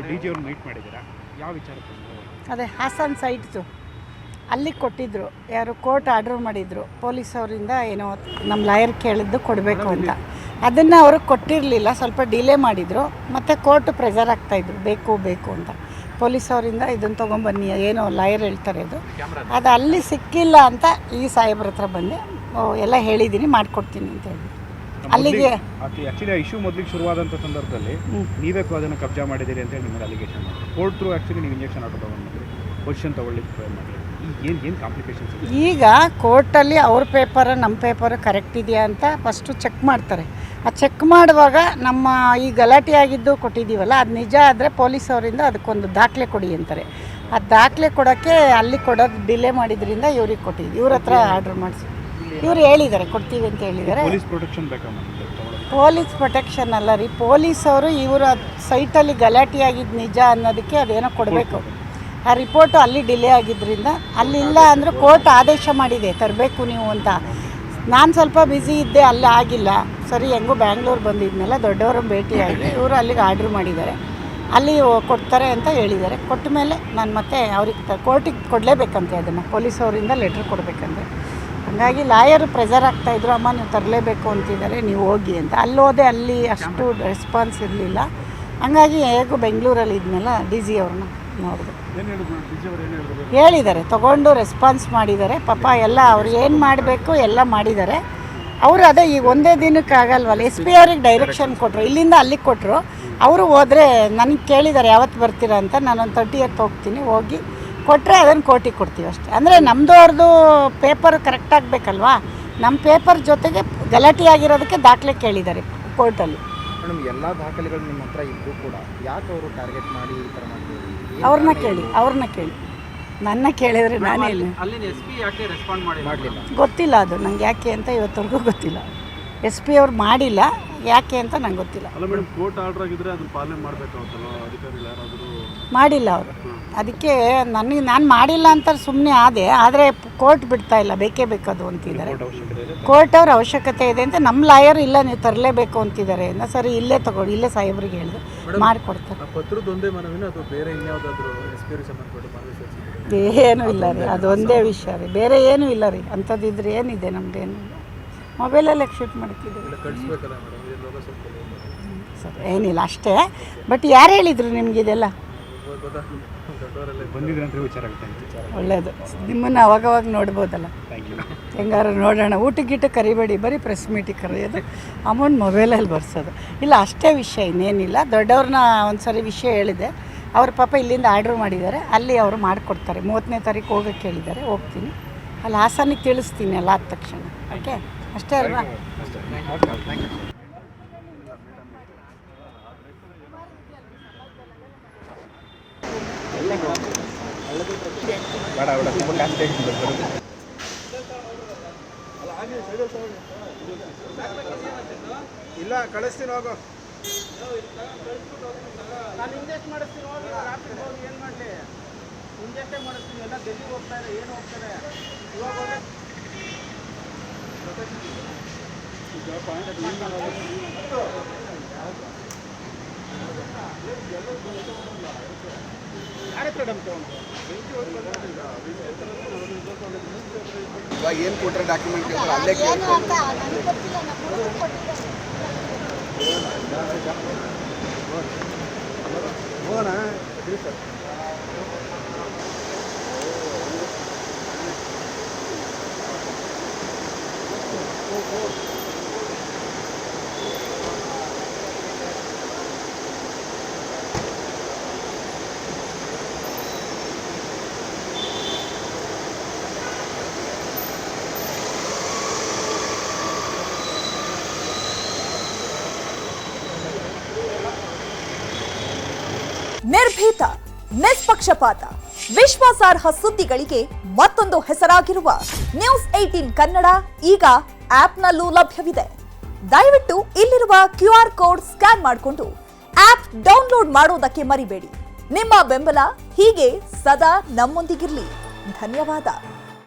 D G ಅವ್ರನ್ನ meet ಮಾಡಿದ್ದೀರಾ, ಯಾವ ವಿಚಾರಕ್ಕೆ? ಅದೇ ಹಾಸನ್ ಸೈಟ್ದು ಅಲ್ಲಿ ಕೊಟ್ಟಿದ್ದರು, ಯಾರು ಕೋರ್ಟ್ ಆರ್ಡರ್ ಮಾಡಿದರು ಪೊಲೀಸ್ ಅವರಿಂದ, ಏನೋ ನಮ್ಮ ಲಾಯರ್ ಕೇಳಿದ್ದು ಕೊಡಬೇಕು ಅಂತ. ಅದನ್ನು ಅವ್ರಿಗೆ ಕೊಟ್ಟಿರಲಿಲ್ಲ, ಸ್ವಲ್ಪ ಡಿಲೇ ಮಾಡಿದರು. ಮತ್ತು ಕೋರ್ಟ್ ಪ್ರೆಷರ್ ಆಗ್ತಾಯಿದ್ರು ಬೇಕು ಅಂತ. ಪೊಲೀಸ್ ಅವರಿಂದ ಇದನ್ನು ತೊಗೊಂಬನ್ನಿ, ಏನೋ ಲಾಯರ್ ಹೇಳ್ತಾರೆ ಅದು ಅಲ್ಲಿ ಸಿಕ್ಕಿಲ್ಲ ಅಂತ ಈ ಸಾಹೇಬ್ರ ಹತ್ರ ಬಂದೆ, ಎಲ್ಲ ಹೇಳಿದ್ದೀನಿ ಮಾಡಿಕೊಡ್ತೀನಿ ಅಂತ ಹೇಳಿ ಅಲ್ಲಿಗೆ. ಆ್ಯಕ್ಚುಲಿ ಇಶ್ಯೂ ಮೊದಲಿಗೆ ಶುರುವಾದಂಥ ಸಂದರ್ಭದಲ್ಲಿ ನೀವೇ ಅದನ್ನು ಕಬ್ಜಾ ಮಾಡಿದ್ದೀರಿ ಅಂತ ಹೇಳಿ ನಿಮಗೆ ಅಲಿಗೇಷನ್ ಮಾಡಿ ಕೋರ್ಟ್ ಥ್ರೂ ಆ್ಯಕ್ಚುಲಿ ನೀವು ಇಂಜೆಕ್ಷನ್ ಆರ್ಡರ್ ತೊಗೊಂಡ್ಬಂದ್ರಿ, ಪೊಸಿಷನ್ ತೊಗೊಳ್ಳಿಕ್ಕೆ ಟ್ರೈ ಮಾಡಿ. ಏನು ಕಾಂಪ್ಲಿಕೇಶನ್ಸ್? ಈಗ ಕೋರ್ಟಲ್ಲಿ ಅವ್ರ ಪೇಪರ್ ನಮ್ಮ ಪೇಪರ್ ಕರೆಕ್ಟ್ ಇದೆಯಾ ಅಂತ ಫಸ್ಟು ಚೆಕ್ ಮಾಡ್ತಾರೆ. ಆ ಚೆಕ್ ಮಾಡುವಾಗ ನಮ್ಮ ಈ ಗಲಾಟೆ ಆಗಿದ್ದು ಕೊಟ್ಟಿದ್ದೀವಲ್ಲ, ಅದು ನಿಜ ಆದರೆ ಪೊಲೀಸ್ ಅವರಿಂದ ಅದಕ್ಕೊಂದು ದಾಖಲೆ ಕೊಡಿ ಅಂತಾರೆ. ಆ ದಾಖಲೆ ಕೊಡೋಕ್ಕೆ ಅಲ್ಲಿ ಕೊಡೋದು ಡಿಲೇ ಮಾಡಿದ್ರಿಂದ ಇವ್ರಿಗೆ ಕೊಟ್ಟಿದ್ವಿ, ಇವ್ರ ಹತ್ರ ಆರ್ಡ್ರ್ ಮಾಡಿಸಿ ಇವ್ರು ಹೇಳಿದ್ದಾರೆ ಕೊಡ್ತೀವಿ ಅಂತ ಹೇಳಿದ್ದಾರೆ. ಪೊಲೀಸ್ ಪ್ರೊಟೆಕ್ಷನ್ ಅಲ್ಲ ರೀ, ಪೊಲೀಸವರು ಇವರ ಸೈಟಲ್ಲಿ ಗಲಾಟೆ ಆಗಿದ್ದು ನಿಜ ಅನ್ನೋದಕ್ಕೆ ಅದೇನೋ ಕೊಡಬೇಕು. ಆ ರಿಪೋರ್ಟು ಅಲ್ಲಿ ಡಿಲೇ ಆಗಿದ್ದರಿಂದ ಅಲ್ಲಿಲ್ಲ ಅಂದರೆ ಕೋರ್ಟ್ ಆದೇಶ ಮಾಡಿದೆ ತರಬೇಕು ನೀವು ಅಂತ. ನಾನು ಸ್ವಲ್ಪ ಬ್ಯುಸಿ ಇದ್ದೆ, ಅಲ್ಲಿ ಆಗಿಲ್ಲ. ಸರಿ, ಹೆಂಗೂ ಬ್ಯಾಂಗ್ಳೂರು ಬಂದಿದ್ಮೇಲೆ ದೊಡ್ಡವರು ಭೇಟಿಯಾಗಿ ಇವರು ಅಲ್ಲಿಗೆ ಆರ್ಡ್ರ್ ಮಾಡಿದ್ದಾರೆ, ಅಲ್ಲಿ ಕೊಡ್ತಾರೆ ಅಂತ ಹೇಳಿದ್ದಾರೆ. ಕೊಟ್ಟ ಮೇಲೆ ನಾನು ಮತ್ತೆ ಅವ್ರಿಗೆ ಕೋರ್ಟಿಗೆ ಕೊಡಲೇಬೇಕಂತೆ, ಅದನ್ನು ಪೊಲೀಸವರಿಂದ ಲೆಟ್ರ್ ಕೊಡಬೇಕಂತೆ. ಹಾಗಾಗಿ ಲಾಯರು ಪ್ರೆಷರ್ ಆಗ್ತಾಯಿದ್ರು, ಅಮ್ಮ ನೀವು ತರಲೇಬೇಕು ಅಂತಿದ್ದಾರೆ, ನೀವು ಹೋಗಿ ಅಂತ. ಅಲ್ಲಿ ಹೋದೆ, ಅಲ್ಲಿ ಅಷ್ಟು ರೆಸ್ಪಾನ್ಸ್ ಇರಲಿಲ್ಲ. ಹಂಗಾಗಿ ಹೇಗೂ ಬೆಂಗಳೂರಲ್ಲಿ ಇದ್ಮೇಲೆ ಡಿ ಜಿ ಅವ್ರನ್ನ ನೋಡಿದೆ, ಹೇಳಿದ್ದಾರೆ ತೊಗೊಂಡು ರೆಸ್ಪಾನ್ಸ್ ಮಾಡಿದ್ದಾರೆ. ಪಾಪ ಎಲ್ಲ ಅವ್ರು ಏನು ಮಾಡಬೇಕು ಎಲ್ಲ ಮಾಡಿದ್ದಾರೆ. ಅವರು ಅದೇ ಈಗ ಒಂದೇ ದಿನಕ್ಕೆ ಆಗಲ್ವಲ್ಲ, ಎಸ್ ಪಿ ಅವ್ರಿಗೆ ಡೈರೆಕ್ಷನ್ ಕೊಟ್ಟರು, ಇಲ್ಲಿಂದ ಅಲ್ಲಿಗೆ ಕೊಟ್ಟರು. ಅವರು ಹೋದರೆ ನನಗೆ ಕೇಳಿದ್ದಾರೆ ಯಾವತ್ತು ಬರ್ತೀರಾ ಅಂತ. ನಾನೊಂದು 30th ಹೋಗ್ತೀನಿ, ಹೋಗಿ ಕೊಟ್ಟರೆ ಅದನ್ನು ಕೋರ್ಟಿಗೆ ಕೊಡ್ತೀವಿ ಅಷ್ಟೇ. ಅಂದರೆ ನಮ್ಮದು ಅವ್ರದ್ದು ಪೇಪರ್ ಕರೆಕ್ಟ್ ಆಗಬೇಕಲ್ವಾ, ನಮ್ಮ ಪೇಪರ್ ಜೊತೆಗೆ ಗಲಾಟೆ ಆಗಿರೋದಕ್ಕೆ ದಾಖಲೆ ಕೇಳಿದ್ದಾರೆ ಕೋರ್ಟಲ್ಲಿ. ಮೇಡಮ್, ಎಲ್ಲ ದಾಖಲೆಗಳು ನಿಮ್ಮ ಹತ್ರ ಇದ್ದು ಕೂಡ ಯಾಕೆ ಅವರು ಟಾರ್ಗೆಟ್ ಮಾಡಿ ಈ ಥರ ಮಾಡ್ತೀವಿ? ಅವ್ರನ್ನ ಕೇಳಿ ನನ್ನ ಕೇಳಿದರೆ ನಾನೇ ಇಲ್ಲ, ಗೊತ್ತಿಲ್ಲ ಅದು ನಂಗೆ ಯಾಕೆ ಅಂತ ಇವತ್ತವರೆಗೂ ಗೊತ್ತಿಲ್ಲ. ಎಸ್ ಪಿ ಅವ್ರು ಮಾಡಿಲ್ಲ, ಯಾಕೆ ಅಂತ ನಂಗೆ ಗೊತ್ತಿಲ್ಲ. ಮಾಡಿಲ್ಲ ಅವರು, ಅದಕ್ಕೆ ನಾನು ಮಾಡಿಲ್ಲ ಅಂತ ಸುಮ್ಮನೆ ಆದೆ. ಆದರೆ ಕೋರ್ಟ್ ಬಿಡ್ತಾ ಇಲ್ಲ, ಬೇಕೇ ಬೇಕದು ಅಂತಿದ್ದಾರೆ. ಕೋರ್ಟ್ ಅವ್ರ ಅವಶ್ಯಕತೆ ಇದೆ ಅಂತ ನಮ್ಮ ಲಾಯರ್ ಇಲ್ಲ ನೀವು ತರಲೇಬೇಕು ಅಂತಿದ್ದಾರೆ. ಸರಿ, ಇಲ್ಲೇ ತಗೊಳ್ಳಿ, ಇಲ್ಲೇ ಸಾಹೇಬ್ರಿಗೆ ಹೇಳಿದೆ ಮಾಡಿಕೊಡ್ತಾರೆ. ಏನೂ ಇಲ್ಲ ರೀ, ಅದೊಂದೇ ವಿಷಯ ರೀ, ಬೇರೆ ಏನೂ ಇಲ್ಲ ರೀ. ಅಂಥದ್ದಿದ್ರೆ ಏನಿದೆ ನಮ್ದೇನು ಇಲ್ಲ, ಮೊಬೈಲಲ್ಲೇ ಶೂಟ್ ಮಾಡ್ತಿದ್ದೀವಿ ಸರ್, ಏನಿಲ್ಲ ಅಷ್ಟೇ. ಬಟ್ ಯಾರು ಹೇಳಿದರು ನಿಮಗಿದೆಲ್ಲ? ಒಳ್ಳೆಯದು, ನಿಮ್ಮನ್ನು ಅವಾಗವಾಗ ನೋಡ್ಬೋದಲ್ಲ, ಹೆಂಗಾರು ನೋಡೋಣ. ಊಟಕ್ಕೆ ಕರಿಬೇಡಿ, ಬರೀ ಪ್ರೆಸ್ ಮೀಟಿಗೆ ಕರೆಯೋದು, ಅಮೌಂಟ್ ಮೊಬೈಲಲ್ಲಿ ಬರ್ಸೋದು. ಇಲ್ಲ ಅಷ್ಟೇ ವಿಷಯ, ಇನ್ನೇನಿಲ್ಲ. ದೊಡ್ಡವ್ರನ್ನ ಒಂದು ಸರಿ ವಿಷಯ ಹೇಳಿದೆ, ಅವ್ರ ಪಾಪ ಇಲ್ಲಿಂದ ಆರ್ಡ್ರ್ ಮಾಡಿದ್ದಾರೆ, ಅಲ್ಲಿ ಅವರು ಮಾಡಿಕೊಡ್ತಾರೆ. 30ನೇ ತಾರೀಕು ಹೋಗೋಕ್ಕೆ ಹೇಳಿದ್ದಾರೆ, ಹೋಗ್ತೀನಿ. ಅಲ್ಲಿ ಹಾಸನಿಗೆ ತಿಳಿಸ್ತೀನಿ ಎಲ್ಲ ಆದ ತಕ್ಷಣ. ಓಕೆ, ಅಷ್ಟೇ ಅಲ್ವಾ? ಇಲ್ಲ, ಕಳಿಸ್ತೀನಿ ಹೋಗೋ. ನಾನು ಇಂಜೆಕ್ಟ್ ಮಾಡಿಸ್ತೀನಿ ಹೋಗಿ, ರಾತ್ರಿ ಹೋಗಿ ಏನು ಮಾಡಲಿ, ಇಂಜೆಕ್ಟೇ ಮಾಡಿಸ್ತೀನಿ. ಎಲ್ಲ ಡೆಲ್ಲಿಗೆ ಹೋಗ್ತಾರೆ, ಏನು ಹೋಗ್ತಾರೆ ಇವಾಗ ಹೋಗಿ. ಇವಾಗ ಏನು ಕೊಟ್ಟರೆ ಡಾಕ್ಯುಮೆಂಟ್ ಅಲ್ಲೇ ಹೋಗೋಣ. ನಿರ್ಭೀತ, ನಿಷ್ಪಕ್ಷಪಾತ, ವಿಶ್ವಾಸಾರ್ಹ ಸುದ್ದಿಗಳಿಗೆ ಮತ್ತೊಂದು ಹೆಸರಾಗಿರುವ ನ್ಯೂಸ್ 18 ಕನ್ನಡ ಈಗ ಆಪ್ನಲ್ಲೂ ಲಭ್ಯವಿದೆ. ದಯವಿಟ್ಟು ಇಲ್ಲಿರುವ QR ಕೋಡ್ ಸ್ಕ್ಯಾನ್ ಮಾಡಿಕೊಂಡು ಆಪ್ ಡೌನ್ಲೋಡ್ ಮಾಡೋದಕ್ಕೆ ಮರಿಬೇಡಿ. ನಿಮ್ಮ ಬೆಂಬಲ ಹೀಗೆ ಸದಾ ನಮ್ಮೊಂದಿಗಿರಲಿ. ಧನ್ಯವಾದ.